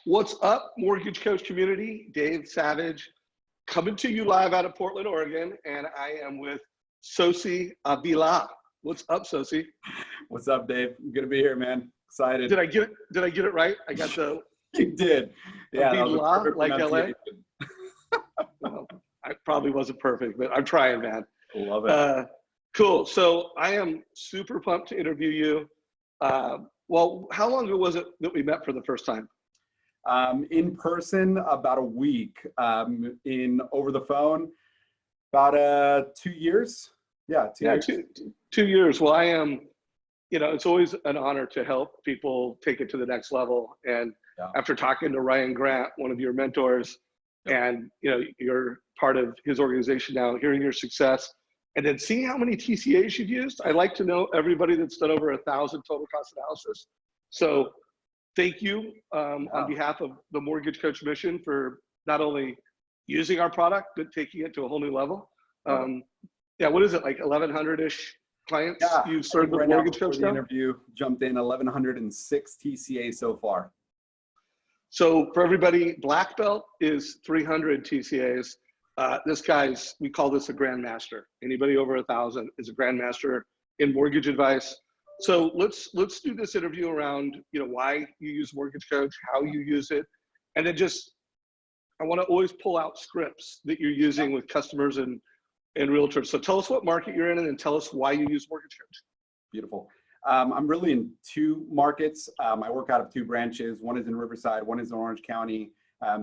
What's up, Mortgage Coach community? Dave Savage coming to you live out of Portland, Oregon, and I am with Sosi Avila. What's up, Sosi? What's up, Dave? Good to be here, man. Excited. Did I get it right? I got the. You did. Yeah, Avila, like LA. Well, I probably wasn't perfect, but I'm trying, man. Love it. Cool. So I am super pumped to interview you. Well, how long ago was it that we met for the first time? In person, about a week. Over the phone, about 2 years. Yeah, 2 years. 2 years. Well, I am, it's always an honor to help people take it to the next level. And after talking to Ryan Grant, one of your mentors, and you're part of his organization now, hearing your success, and then seeing how many TCAs you've used, I'd like to know everybody that's done over 1,000 total cost analysis. So thank you on behalf of the Mortgage Coach mission for not only using our product, but taking it to a whole new level. What is it, like 1,100-ish clients you've served with Mortgage Coach now? The interview jumped in 1,106 TCAs so far. So for everybody, black belt is 300 TCAs. This guy's, we call this a grandmaster. Anybody over 1,000 is a grandmaster in mortgage advice. So let's do this interview around, why you use Mortgage Coach, how you use it, and then I want to always pull out scripts that you're using with customers and realtors. So tell us what market you're in, and then tell us why you use Mortgage Coach. Beautiful. I'm really in 2 markets. I work out of 2 branches. One is in Riverside, one is in Orange County.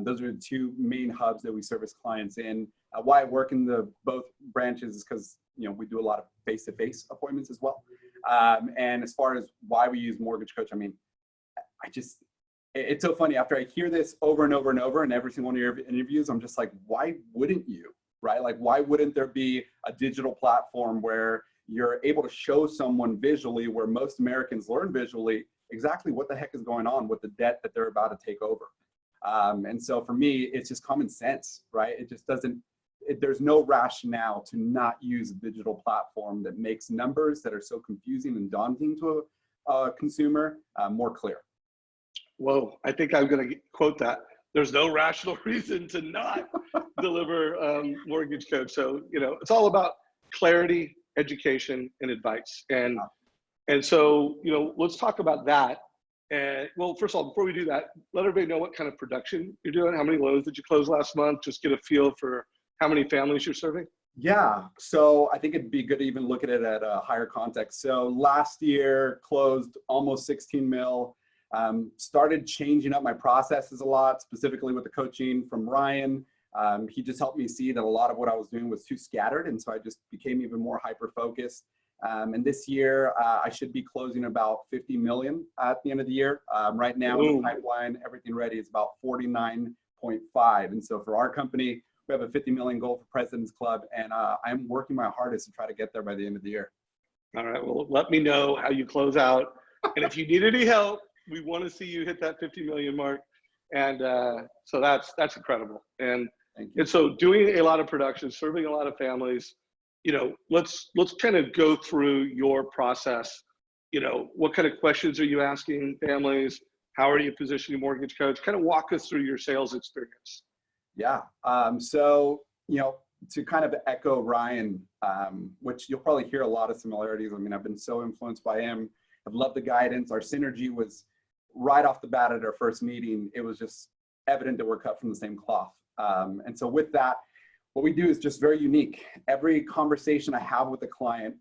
Those are the 2 main hubs that we service clients in. Why I work in both branches is because we do a lot of face-to-face appointments as well. And as far as why we use Mortgage Coach, I mean, it's so funny. After I hear this over and over and over in every single one of your interviews, I'm just like, why wouldn't you, right? Like, why wouldn't there be a digital platform where you're able to show someone visually, where most Americans learn visually, exactly what the heck is going on with the debt that they're about to take over? And so for me, it's just common sense, right? It just there's no rationale to not use a digital platform that makes numbers that are so confusing and daunting to a consumer more clear. Whoa, I think I'm going to quote that. There's no rational reason to not deliver Mortgage Coach. So, it's all about clarity, education, and advice. And so, let's talk about that. And well, first of all, before we do that, let everybody know what kind of production you're doing. How many loans did you close last month? Just get a feel for how many families you're serving. Yeah, so I think it'd be good to even look at it at a higher context. So last year closed almost 16 mil. Started changing up my processes a lot, specifically with the coaching from Ryan. He just helped me see that a lot of what I was doing was too scattered, and so I just became even more hyper-focused. And this year, I should be closing about 50 million at the end of the year. Right now, in the pipeline, everything ready is about 49.5. And so for our company, we have a 50 million goal for President's Club, and I'm working my hardest to try to get there by the end of the year. All right, well, let me know how you close out. And if you need any help, we want to see you hit that 50 million mark. And so that's incredible. And so doing a lot of production, serving a lot of families, let's kind of go through your process. What kind of questions are you asking families? How are you positioning Mortgage Coach? Kind of walk us through your sales experience. Yeah. So, to kind of echo Ryan, which you'll probably hear a lot of similarities. I mean, I've been so influenced by him. I've loved the guidance. Our synergy was right off the bat at our first meeting. It was just evident that we're cut from the same cloth. And so with that, what we do is just very unique. Every conversation I have with a client,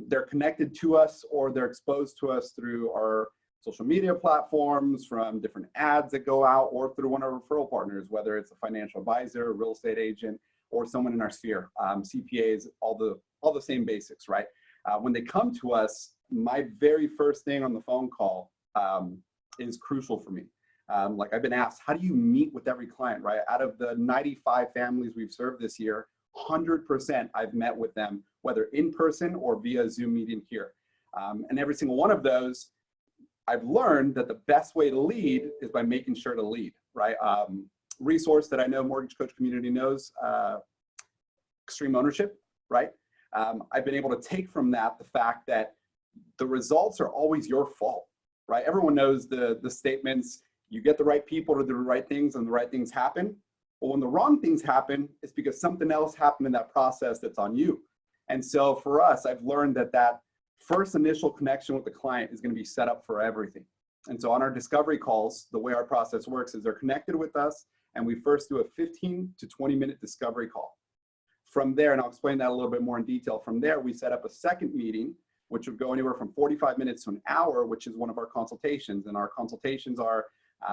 they're connected to us or they're exposed to us through our social media platforms, from different ads that go out, or through one of our referral partners, whether it's a financial advisor, a real estate agent, or someone in our sphere, CPAs, all the same basics, right? When they come to us, my very first thing on the phone call is crucial for me. Like I've been asked, how do you meet with every client, right? Out of the 95 families we've served this year, 100% I've met with them, whether in person or via Zoom meeting here. And every single one of those, I've learned that the best way to lead is by making sure to lead, right? Resource that I know Mortgage Coach community knows, extreme ownership, right? I've been able to take from that the fact that the results are always your fault, right? Everyone knows the statements, You get the right people to do the right things and the right things happen. But when the wrong things happen, it's because something else happened in that process that's on you. And so for us, I've learned that that first initial connection with the client is going to be set up for everything. And so on our discovery calls, the way our process works is they're connected with us, and we first do a 15 to 20-minute discovery call. From there, and I'll explain that a little bit more in detail, from there we set up a second meeting, which would go anywhere from 45 minutes to an hour, which is one of our consultations. And our consultations are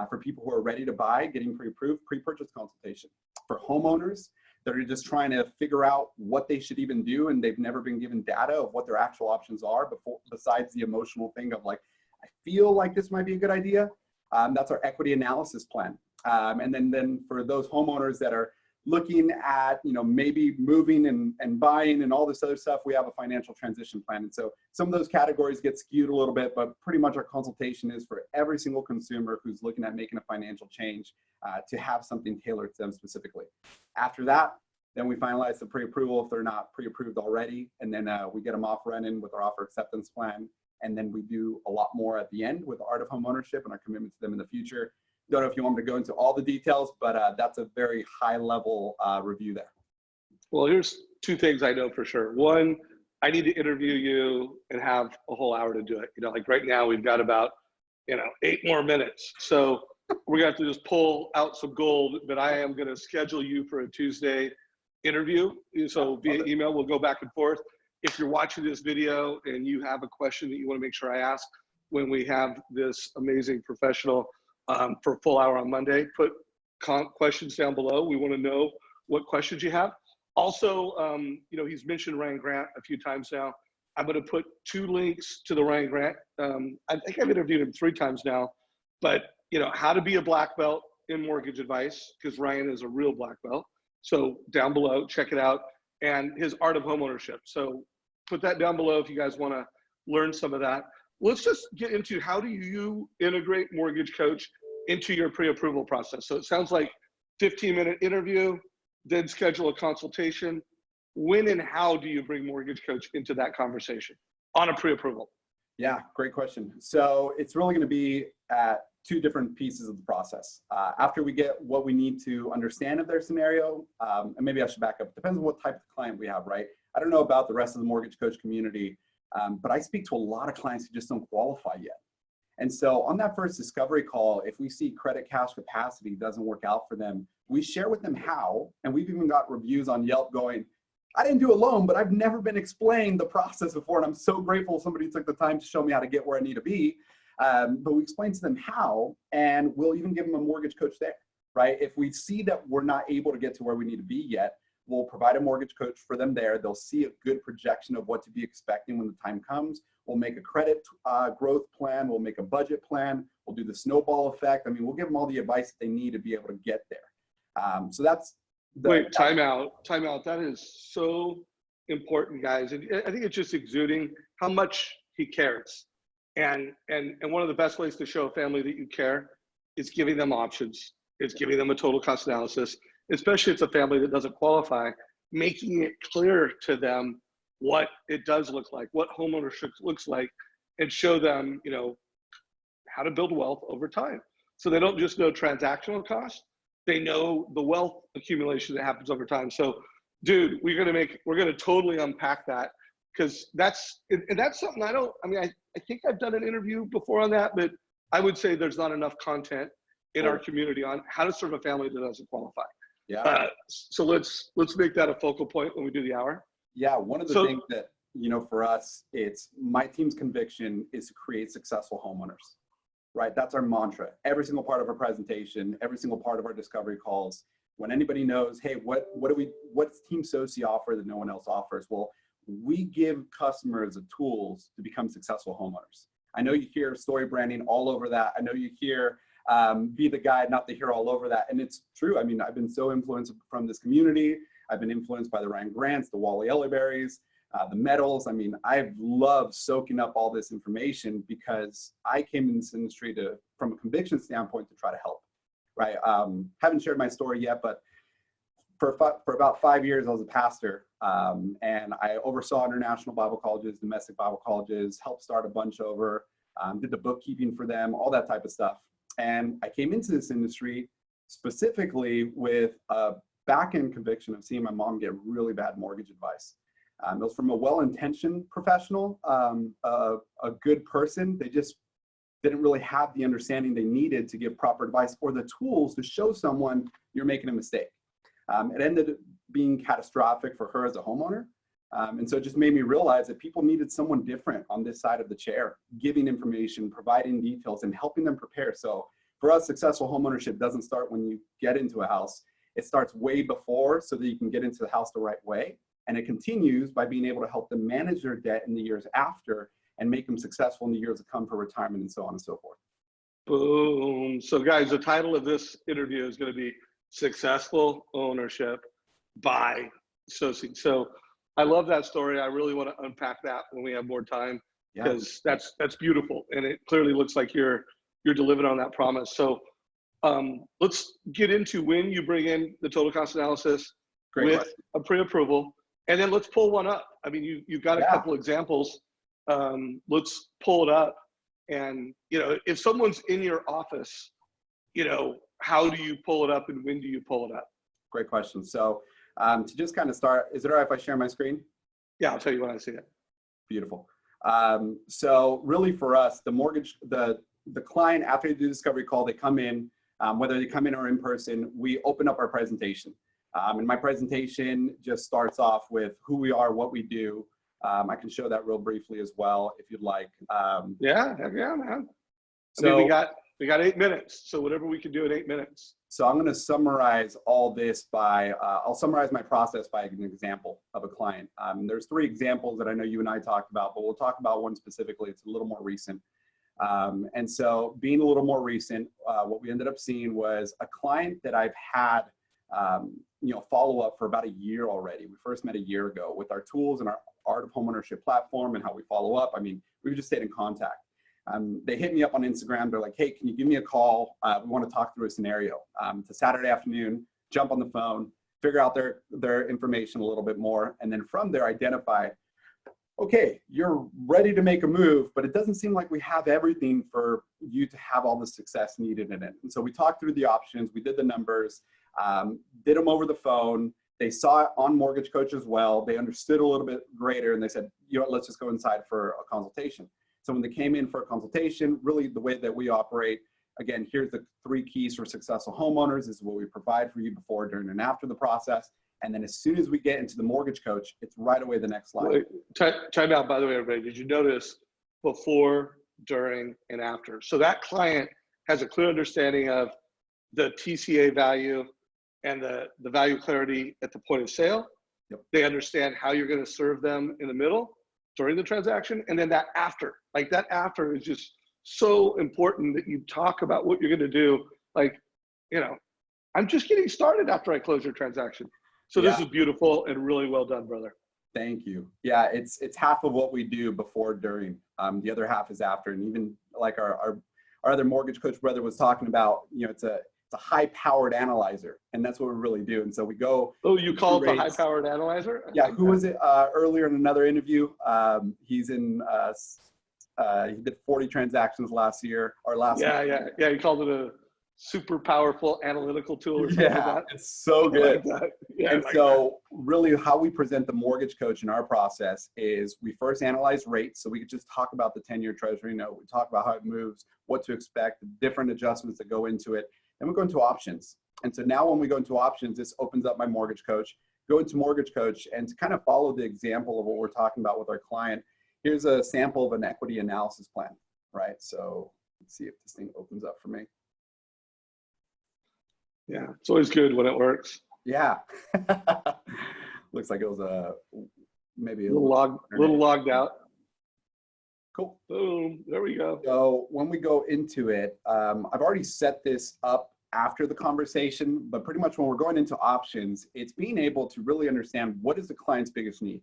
for people who are ready to buy, getting pre-approved, pre-purchase consultation. For homeowners that are just trying to figure out what they should even do, and they've never been given data of what their actual options are besides the emotional thing of like, I feel like this might be a good idea. That's our equity analysis plan. And then for those homeowners that are looking at, maybe moving and buying and all this other stuff, we have a financial transition plan. And so some of those categories get skewed a little bit, but pretty much our consultation is for every single consumer who's looking at making a financial change to have something tailored to them specifically. After that, then we finalize the pre-approval if they're not pre-approved already. And then we get them off running with our offer acceptance plan. And then we do a lot more at the end with the art of homeownership and our commitment to them in the future. Don't know if you want me to go into all the details, but that's a very high level review there. Well, here's two things I know for sure. One, I need to interview you and have a whole hour to do it. Like right now we've got about, 8 more minutes. So we're gonna have to just pull out some gold, but I am gonna schedule you for a Tuesday interview. So via email, we'll go back and forth. If you're watching this video and you have a question that you wanna make sure I ask when we have this amazing professional for a full hour on Monday, put questions down below. We want to know what questions you have. Also, he's mentioned Ryan Grant a few times now. I'm going to put 2 links to the Ryan Grant. I think I've interviewed him 3 times now, but how to be a black belt in mortgage advice, because Ryan is a real black belt. So down below, check it out, and his art of homeownership. So put that down below if you guys want to learn some of that. Let's just get into how do you integrate Mortgage Coach into your pre-approval process. So it sounds like 15-minute interview, then schedule a consultation. When and how do you bring Mortgage Coach into that conversation on a pre-approval? Yeah, great question. So it's really going to be at 2 different pieces of the process. After we get what we need to understand of their scenario, and maybe I should back up. It depends on what type of client we have, right? I don't know about the rest of the Mortgage Coach community, but I speak to a lot of clients who just don't qualify yet. And so on that first discovery call, if we see credit cash capacity doesn't work out for them, we share with them how, and we've even got reviews on Yelp going, I didn't do a loan, but I've never been explained the process before, and I'm so grateful somebody took the time to show me how to get where I need to be. But we explain to them how, and we'll even give them a mortgage coach there, right? If we see that we're not able to get to where we need to be yet, we'll provide a mortgage coach for them there. They'll see a good projection of what to be expecting when the time comes. We'll make a credit growth plan. We'll make a budget plan. We'll do the snowball effect. I mean, we'll give them all the advice that they need to be able to get there. So that's Wait, time out. That is so important, guys. And I think it's just exuding how much he cares. And one of the best ways to show a family that you care is giving them options. It's giving them a total cost analysis, especially if it's a family that doesn't qualify, making it clear to them what it does look like, what homeownership looks like, and show them, how to build wealth over time. So they don't just know transactional costs, they know the wealth accumulation that happens over time. So dude, we're gonna totally unpack that, because that's something I think I've done an interview before on that, but I would say there's not enough content in our community on how to serve a family that doesn't qualify. Yeah. So let's make that a focal point when we do the hour. Yeah, one of the things that, for us, it's my team's conviction is to create successful homeowners, right? That's our mantra. Every single part of our presentation, every single part of our discovery calls, when anybody knows, hey, what's Team Sosi offer that no one else offers? Well, we give customers the tools to become successful homeowners. I know you hear story branding all over that. I know you hear be the guide, not the hero all over that. And it's true. I mean, I've been so influenced from this community. I've been influenced by the Ryan Grants, the Wally Ellerberries, the Medals. I mean, I've loved soaking up all this information because I came in this industry from a conviction standpoint, to try to help, right? Haven't shared my story yet, but for about 5 years, I was a pastor, and I oversaw international Bible colleges, domestic Bible colleges, helped start a bunch over, did the bookkeeping for them, all that type of stuff. And I came into this industry specifically with a back-end conviction of seeing my mom get really bad mortgage advice. It was from a well-intentioned professional, a good person. They just didn't really have the understanding they needed to give proper advice or the tools to show someone you're making a mistake. It ended up being catastrophic for her as a homeowner. And so it just made me realize that people needed someone different on this side of the chair, giving information, providing details, and helping them prepare. So for us, successful homeownership doesn't start when you get into a house. It starts way before so that you can get into the house the right way. And it continues by being able to help them manage their debt in the years after and make them successful in the years to come for retirement and so on and so forth. Boom. So guys, the title of this interview is going to be Successful Ownership by Sosi. So I love that story. I really want to unpack that when we have more time, because that's beautiful. And it clearly looks like you're delivering on that promise. So let's get into when you bring in the total cost analysis with a pre-approval, and then let's pull one up. I mean, you've got a couple examples. Let's pull it up. And, you know, if someone's in your office, you know, how do you pull it up and when do you pull it up? Great question. So to just kind of start, is it all right if I share my screen? Yeah, I'll tell you when I see it. Beautiful. So really for us, the mortgage, the client, after they do the discovery call, they come in, whether they come in or in person, we open up our presentation. And my presentation just starts off with who we are, what we do. I can show that real briefly as well, if you'd like. Yeah, man. So I mean, we got 8 minutes. So whatever we can do in 8 minutes. So I'm going to summarize all this by, I'll summarize my process by an example of a client. There's 3 examples that I know you and I talked about, but we'll talk about one specifically. It's a little more recent. And so being a little more recent, what we ended up seeing was a client that I've had, you know, follow up for about a year already. We first met a year ago with our tools and our Art of Homeownership platform and how we follow up. I mean, we've just stayed in contact. They hit me up on Instagram. They're like, hey, can you give me a call? We want to talk through a scenario. It's a Saturday afternoon, jump on the phone, figure out their information a little bit more. And then from there, identify, okay, you're ready to make a move, but it doesn't seem like we have everything for you to have all the success needed in it. And so we talked through the options. We did the numbers, did them over the phone. They saw it on Mortgage Coach as well. They understood a little bit greater and they said, you know what, let's just go inside for a consultation. So when they came in for a consultation, really the way that we operate, again, here's the 3 keys for successful homeowners. This is what we provide for you before, during, and after the process. And then as soon as we get into the Mortgage Coach, it's right away the next slide. Wait, time out, by the way, everybody. Did you notice before, during, and after? So that client has a clear understanding of the TCA value and the value clarity at the point of sale. Yep. They understand how you're going to serve them in the middle during the transaction, and then that after. Like that after is just so important that you talk about what you're going to do. Like, you know, I'm just getting started after I close your transaction. So this is beautiful and really well done, brother. Thank you. Yeah, it's half of what we do before, during. The other half is after. And even like our other Mortgage Coach brother was talking about, you know, it's a high-powered analyzer, and that's what we really do. And so we go. Oh, you call it the high-powered analyzer? Yeah. Who was it earlier in another interview? He's in. He did 40 transactions last year or last. Yeah. He called it a super powerful analytical tool or something like that. It's so good. Like yeah, and so really how we present the Mortgage Coach in our process is we first analyze rates. So we could just talk about the 10-year Treasury note. We talk about how it moves, what to expect, the different adjustments that go into it. Then we go into options. And so now when we go into options, this opens up my Mortgage Coach, go into Mortgage Coach, and to kind of follow the example of what we're talking about with our client, here's a sample of an equity analysis plan, right? So let's see if this thing opens up for me. Yeah, it's always good when it works. Yeah. Looks like it was maybe a little logged out. Cool. Boom, there we go. So when we go into it, I've already set this up after the conversation, but pretty much when we're going into options, it's being able to really understand what is the client's biggest need.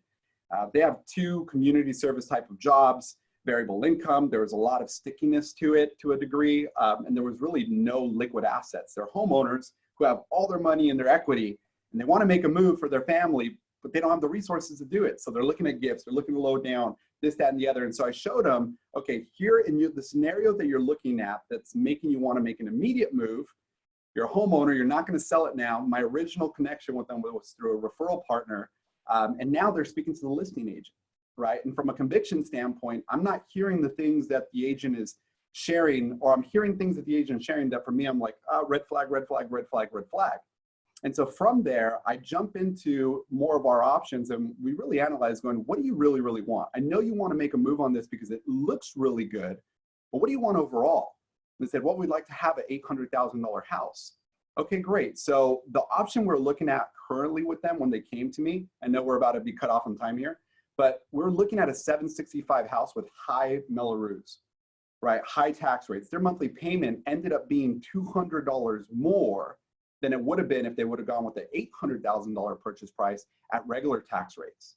They have 2 community service type of jobs, variable income. There was a lot of stickiness to it to a degree, and there was really no liquid assets. They're homeowners who have all their money in their equity, and they want to make a move for their family, but they don't have the resources to do it. So they're looking at gifts, they're looking to low down, this, that, and the other. And so I showed them, okay, here in the scenario that you're looking at that's making you want to make an immediate move, you're a homeowner, you're not going to sell it now. My original connection with them was through a referral partner. And now they're speaking to the listing agent, right? And from a conviction standpoint, I'm not hearing the things that the agent is sharing, or I'm hearing things that the agent is sharing that for me, I'm like, oh, red flag, red flag, red flag, red flag. And so from there, I jump into more of our options, and we really analyze going, what do you really, really want? I know you want to make a move on this because it looks really good, but what do you want overall? And they said, well, we'd like to have an $800,000 house. Okay, great. So the option we're looking at currently with them when they came to me, I know we're about to be cut off on time here, but we're looking at a 765 house with high Melrose, right? High tax rates. Their monthly payment ended up being $200 more than it would have been if they would have gone with the $800,000 purchase price at regular tax rates.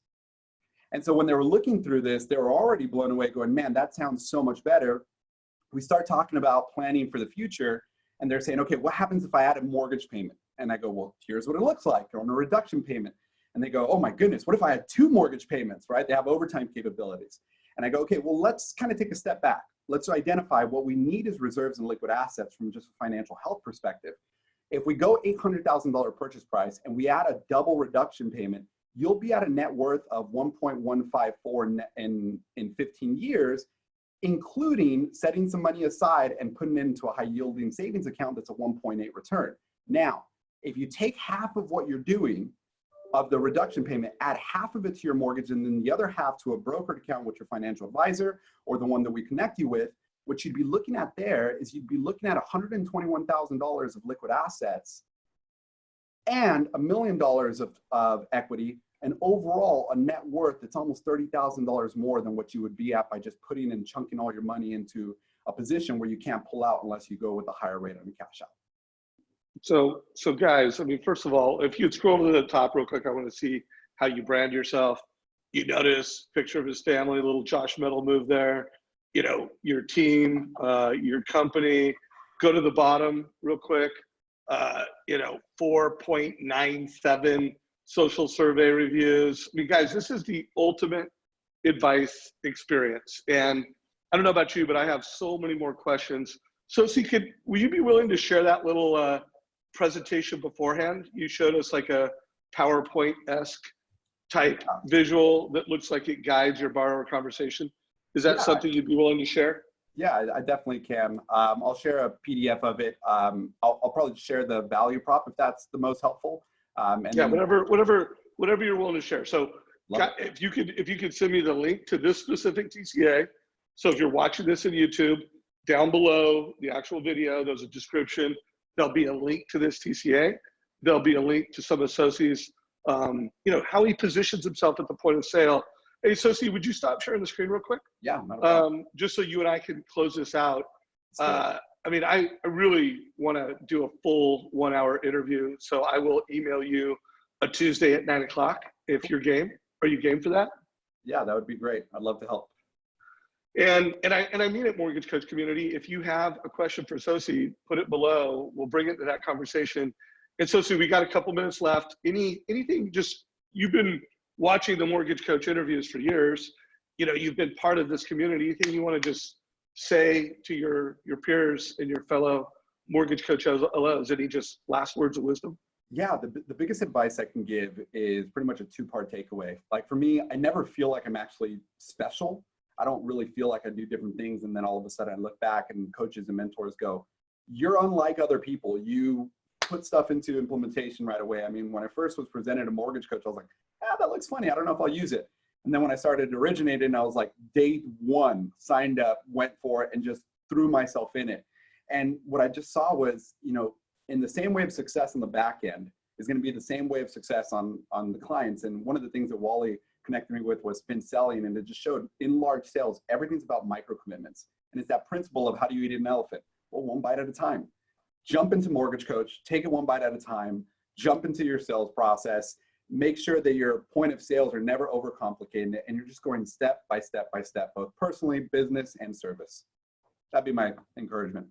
And so when they were looking through this, they were already blown away going, man, that sounds so much better. We start talking about planning for the future, and they're saying, okay, what happens if I add a mortgage payment? And I go, well, here's what it looks like on a reduction payment. And they go, oh my goodness, what if I had 2 mortgage payments, right? They have overtime capabilities. And I go, okay, well, let's kind of take a step back. Let's identify what we need as reserves and liquid assets from just a financial health perspective. If we go $800,000 purchase price and we add a double reduction payment, you'll be at a net worth of 1.154 in 15 years, including setting some money aside and putting it into a high yielding savings account that's a 1.8 return. Now, if you take half of what you're doing of the reduction payment, add half of it to your mortgage and then the other half to a brokered account with your financial advisor or the one that we connect you with, what you'd be looking at there is you'd be looking at $121,000 of liquid assets and $1 million of equity, and overall a net worth that's almost $30,000 more than what you would be at by just putting and chunking all your money into a position where you can't pull out unless you go with a higher rate on the cash out. So guys, I mean, first of all, if you'd scroll to the top real quick, I want to see how you brand yourself. You notice picture of his family, little Josh Metal move there. You know, your team, your company. Go to the bottom real quick. 4.97 social survey reviews. I mean, guys, this is the ultimate advice experience. And I don't know about you, but I have so many more questions. Sosi, will you be willing to share that little presentation beforehand? You showed us like a PowerPoint-esque type visual that looks like it guides your borrower conversation. Is that something you'd be willing to share? Yeah, I definitely can. I'll share a PDF of it. I'll probably share the value prop if that's the most helpful. Whatever you're willing to share. So if you could send me the link to this specific TCA. So if you're watching this on YouTube, down below the actual video, there's a description. There'll be a link to this TCA. There'll be a link to some of Sosi's, how he positions himself at the point of sale. Hey, Sosi, would you stop sharing the screen real quick? Yeah. Not a problem. Just so you and I can close this out. I mean, I really want to do a full 1-hour interview, so I will email you a Tuesday at 9 o'clock if you're game. Are you game for that? Yeah, that would be great. I'd love to help. And I mean it, Mortgage Coach community. If you have a question for Sosi, put it below. We'll bring it to that conversation. And Sosi, we got a couple minutes left. Anything? Just you've been watching the Mortgage Coach interviews for years. You've been part of this community. Anything you want to just say to your peers and your fellow Mortgage Coach LOs? Any just last words of wisdom? Yeah, the biggest advice I can give is pretty much a 2-part takeaway. Like for me, I never feel like I'm actually special. I don't really feel like I do different things. And then all of a sudden I look back and coaches and mentors go, you're unlike other people. You put stuff into implementation right away. I mean, when I first was presented a Mortgage Coach, I was like, that looks funny. I don't know if I'll use it. And then when I started originating, I was like, day 1, signed up, went for it, and just threw myself in it. And what I just saw was, in the same way of success on the back end is going to be the same way of success on the clients. And one of the things that Wally connected me with was spin selling, and it just showed in large sales, everything's about micro commitments. And it's that principle of how do you eat an elephant? Well, 1 bite at a time. Jump into Mortgage Coach, take it 1 bite at a time, jump into your sales process, make sure that your point of sales are never overcomplicated and you're just going step by step by step, both personally, business, and service. That'd be my encouragement.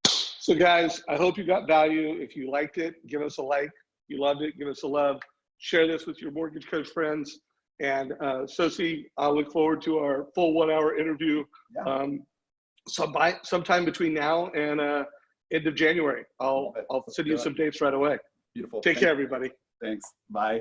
So guys, I hope you got value. If you liked it, give us a like. If you loved it, give us a love. Share this with your Mortgage Coach friends. And Sosi, I'll look forward to our full 1 hour interview sometime between now and end of January. I'll send you some dates right away. Beautiful. Take care, everybody. Thanks. Bye.